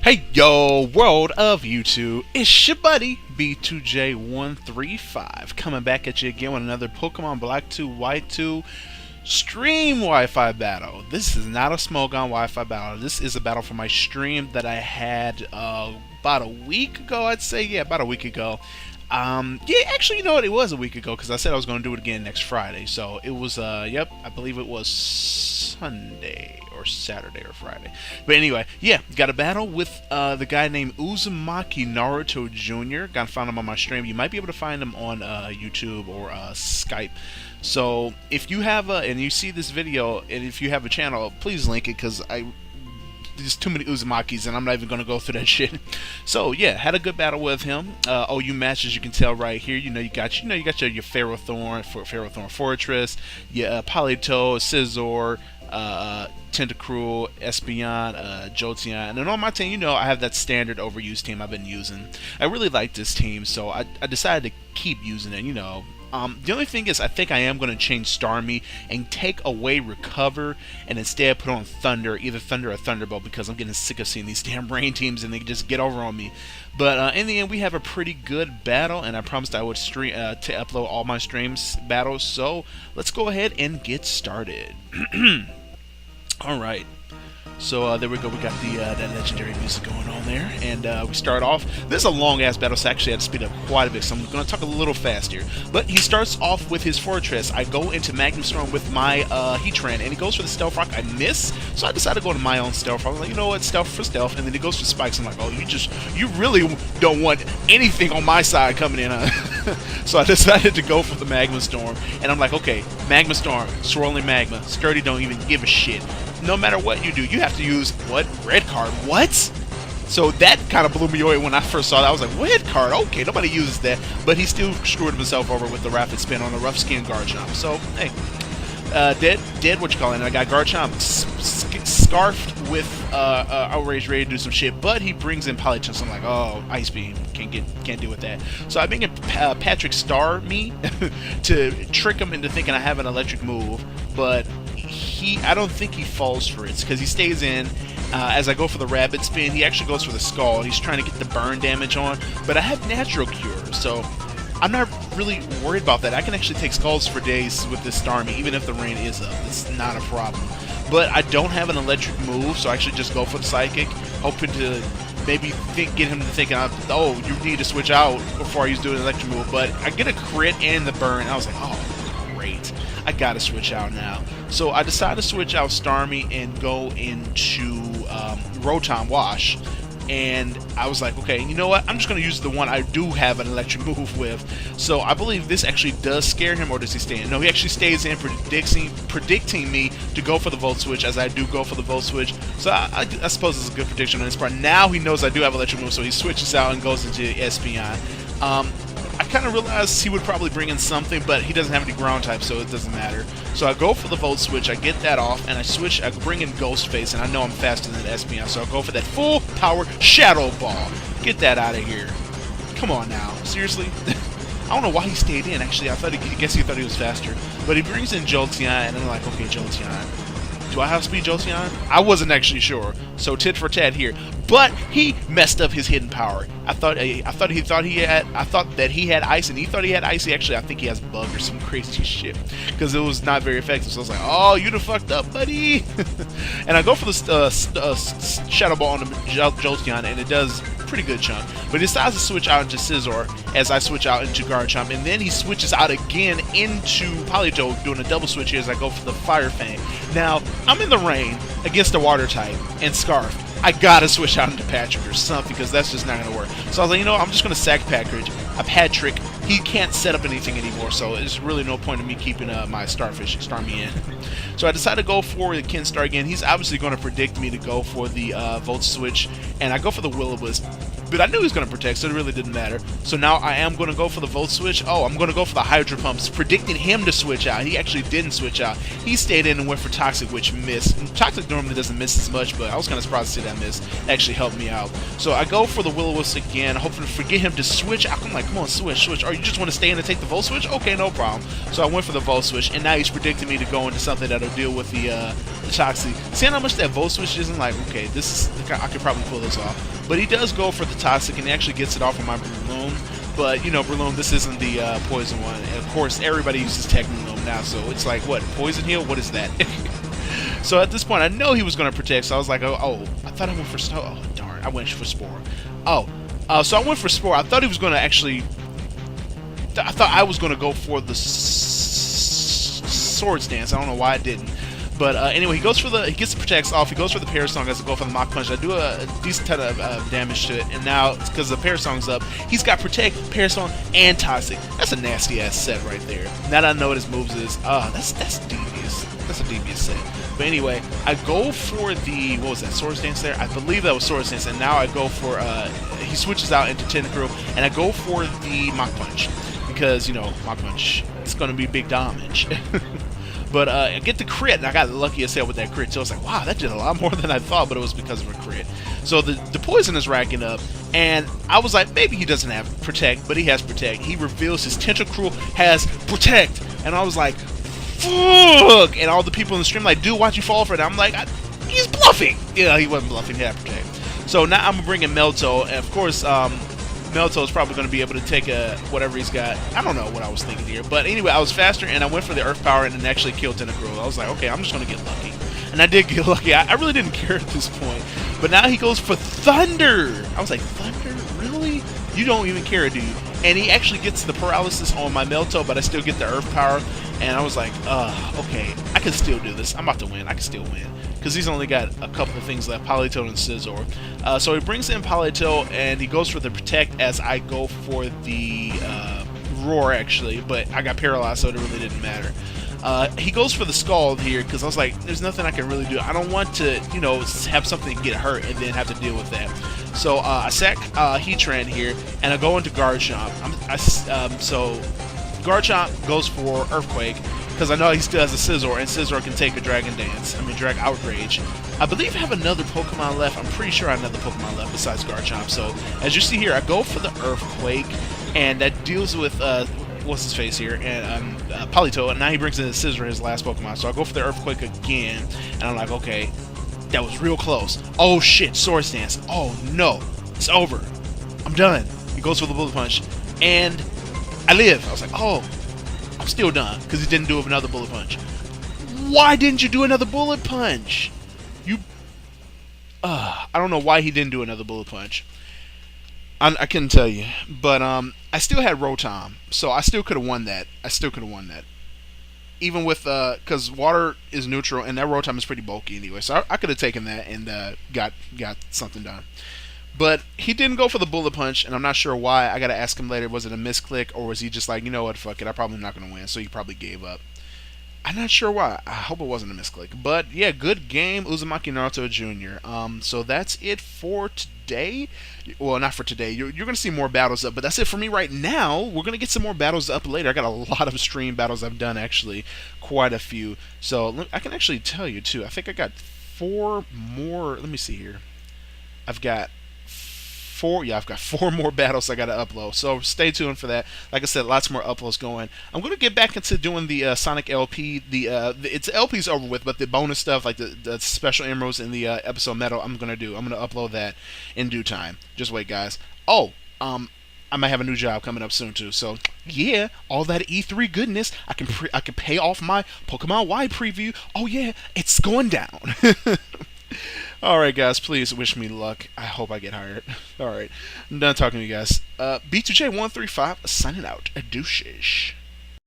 Hey yo, world of YouTube, it's your buddy B2J135 coming back at you again with another Pokemon Black 2 White 2 stream Wi-Fi battle. This is not a smoke on Wi-Fi battle. This is a battle for my stream that I had about a week ago, I'd say. Yeah, about a week ago. Yeah, actually, you know what? It was a week ago because I said I was going to do it again next Friday. So it was, yep, I believe it was Sunday or Saturday or Friday. But anyway, yeah, got a battle with the guy named Uzumaki Naruto Jr. Got to find him on my stream. You might be able to find him on YouTube or Skype. So if you have and you see this video, and if you have a channel, please link it because there's too many Uzumakis and I'm not even going to go through that shit. So yeah, had a good battle with him. OU matches, you can tell right here. You got your Ferrothorn for Ferrothorn Fortress, your Polito, Scizor, Tentacruel, Espeon, Jolteon, and on my team, I have that standard overused team I've been using. I really like this team, so I decided to keep using it. The only thing is, I think I am going to change Starmie and take away Recover and instead put on Thunder, either Thunder or Thunderbolt, because I'm getting sick of seeing these damn rain teams and they just get over on me. But in the end, we have a pretty good battle, and I promised I would stream to upload all my streams battles. So let's go ahead and get started. All right. So there we go. We got that legendary music going on there, and we start off. This is a long-ass battle, so I actually had to speed up quite a bit, so I'm going to talk a little fast here. But he starts off with his Fortress. I go into Magnum Storm with my Heatran, and he goes for the Stealth Rock. I miss, so I decided to go to my own Stealth Rock. I'm like, you know what, Stealth for Stealth, and then he goes for Spikes. I'm like, oh, you really don't want anything on my side coming in, huh? So I decided to go for the Magma Storm, and I'm like, okay, Magma Storm, Swirling Magma, Sturdy don't even give a shit. No matter what you do, you have to use, what? Red card. What? So that kind of blew me away when I first saw that. I was like, red card? Okay, nobody uses that. But he still screwed himself over with the Rapid Spin on a Rough Skin Garchomp. So, hey, dead what you call it. And I got Garchomp scarfed with Outrage ready to do some shit. But he brings in Polichon, so I'm like, oh, Ice Beam. Can't deal with that. So I bring in Patrick Star me to trick him into thinking I have an electric move. But I don't think he falls for it because he stays in. As I go for the Rapid Spin, he actually goes for the Skull. He's trying to get the burn damage on, but I have Natural Cure, so I'm not really worried about that. I can actually take Skulls for days with this Starmie, even if the rain is up. It's not a problem. But I don't have an electric move, so I actually just go for the Psychic, hoping to maybe get him to thinking, oh, you need to switch out before he's doing an electric move. But I get a crit and the burn. I was like, oh, great. I gotta switch out now. So I decided to switch out Starmie and go into Rotom Wash. And I was like, okay, you know what? I'm just going to use the one I do have an electric move with. So I believe this actually does scare him, or does he stay in? No, he actually stays in, predicting me to go for the Volt Switch, as I do go for the Volt Switch. So I suppose it's a good prediction on his part. Now he knows I do have electric move, so he switches out and goes into Espeon. I kind of realized he would probably bring in something, but he doesn't have any ground type, so it doesn't matter. So I go for the Volt Switch, I get that off, and I bring in Ghost Face, and I know I'm faster than Espeon, so I go for that full power Shadow Ball. Get that out of here. Come on now. Seriously? I don't know why he stayed in, actually. I guess he thought he was faster. But he brings in Jolteon, and I'm like, okay, Jolteon. Do I have speed Jolteon? I wasn't actually sure. So tit for tat here. But he messed up his hidden power. I thought that he had ice, and he thought he had icy. Actually, I think he has bug or some crazy shit because it was not very effective. So I was like, oh, you done fucked up, buddy. And I go for the Shadow Ball on the Jolteon, and it does pretty good chunk. But he decides to switch out into Scizor as I switch out into Garchomp, and then he switches out again into Polito, doing a double switch here as I go for the Fire Fang. Now, I'm in the rain against the Water type and Scarf. I gotta switch out into Patrick or something because that's just not gonna work. So I was like, you know, I'm just gonna sack Patrick. Patrick, he can't set up anything anymore, so there's really no point in me keeping my Starmie in. So I decided to go for the Kinstar again. He's obviously going to predict me to go for the Volt Switch, and I go for the Will-O-Wisp. But I knew he was going to protect, so it really didn't matter. So now I am going to go for the Volt Switch. Oh, I'm going to go for the Hydro Pumps, predicting him to switch out. He actually didn't switch out. He stayed in and went for Toxic, which missed. And Toxic normally doesn't miss as much, but I was kind of surprised to see that miss. It actually helped me out. So I go for the Will-O-Wisp again, hoping to forget him to switch out. I'm like, come on, switch. Or you just want to stay in and take the Volt Switch? Okay, no problem. So I went for the Volt Switch, and now he's predicting me to go into something that'll deal with the Toxic. Seeing how much that Volt Switch is, I'm like, okay, this is, I could probably pull this off. But he does go for the Toxic and he actually gets it off of my Breloom. But, you know, Breloom, this isn't the Poison one. And of course, everybody uses Technoloom now, so it's like, what, Poison Heal? What is that? So at this point, I know he was going to Protect, so I was like, oh, I thought I went for Snow. Oh, darn, I went for Spore. So I went for Spore. I thought he was going to actually... I thought I was going to go for the Swords Dance. I don't know why I didn't. But anyway, he gets the Protects off. He goes for the Parasong as I go for the Mach Punch. I do a decent ton of damage to it, and now because the Parasong's up, he's got Protect, Parasong, and Toxic. That's a nasty ass set right there. Now that I know what his moves is, that's devious. That's a devious set. But anyway, I go for the what was that Swords Dance there? I believe that was Swords Dance, and now I go for he switches out into Tentacruel, and I go for the Mach Punch because you know Mach Punch it's going to be big damage. But I get the crit, and I got lucky as hell with that crit. So I was like, wow, that did a lot more than I thought, but it was because of a crit. So the poison is racking up, and I was like, maybe he doesn't have Protect, but he has Protect. He reveals his Tentacruel has Protect, and I was like, fuck! And all the people in the stream like, dude, why'd you fall for it? I'm like, he's bluffing! Yeah, he wasn't bluffing, he had Protect. So now I'm bringing Melto, and of course, Melto is probably going to be able to take whatever he's got. I don't know what I was thinking here. But anyway, I was faster, and I went for the Earth Power and then actually killed Tentacruel. I was like, okay, I'm just going to get lucky. And I did get lucky. I really didn't care at this point. But now he goes for Thunder. I was like, Thunder? Really? You don't even care, dude. And he actually gets the paralysis on my Melto, but I still get the Earth Power. And I was like, okay, I can still do this. I'm about to win. I can still win. Because he's only got a couple of things left, Politoed and Scizor. So he brings in Politoed, and he goes for the Protect as I go for the Roar, actually. But I got paralyzed, so it really didn't matter. He goes for the Scald here, because I was like, there's nothing I can really do. I don't want to, you know, have something get hurt and then have to deal with that. So I sack Heatran here, and I go into Garchomp. So Garchomp goes for Earthquake, because I know he still has a Scizor, and Scizor can take a Dragon Outrage. I believe I have another Pokemon left. I'm pretty sure I have another Pokemon left besides Garchomp. So, as you see here, I go for the Earthquake, and that deals with, what's his face here, and Politoed, and now he brings in the Scizor, his last Pokemon. So I go for the Earthquake again, and I'm like, okay, that was real close. Oh shit, Swords Dance. Oh no, it's over. I'm done. He goes for the Bullet Punch, and I live. I was like, oh, I'm still done, because he didn't do another Bullet Punch. Why didn't you do another Bullet Punch? I don't know why he didn't do another Bullet Punch. I couldn't tell you. But I still had Rotom, so I still could have won that. Even with, because water is neutral, and that Rotom is pretty bulky anyway, so I could have taken that and got something done. But he didn't go for the Bullet Punch, and I'm not sure why. I gotta ask him later, was it a misclick, or was he just like, you know what, fuck it, I'm probably not gonna win, so he probably gave up. I'm not sure why. I hope it wasn't a misclick. But yeah, good game, Uzumaki Naruto Jr. So that's it for today. Well, not for today. You're going to see more battles up, but that's it for me right now. We're going to get some more battles up later. I got a lot of stream battles I've done, actually. Quite a few. So I can actually tell you, too. I think I got 4 more. Let me see here. I've got 4 more battles I gotta upload, so stay tuned for that. Like I said, lots more uploads going. I'm gonna get back into doing the Sonic LP. It's LP's over with, but the bonus stuff, like the special emeralds and the episode medal, I'm gonna upload that in due time. Just wait, guys. I might have a new job coming up soon too. So yeah, all that E3 goodness, I can pay off my Pokemon Y preview. Oh yeah, it's going down. Alright guys, please wish me luck. I hope I get hired. Alright, I'm done talking to you guys. B2J135 signing out. Deuces.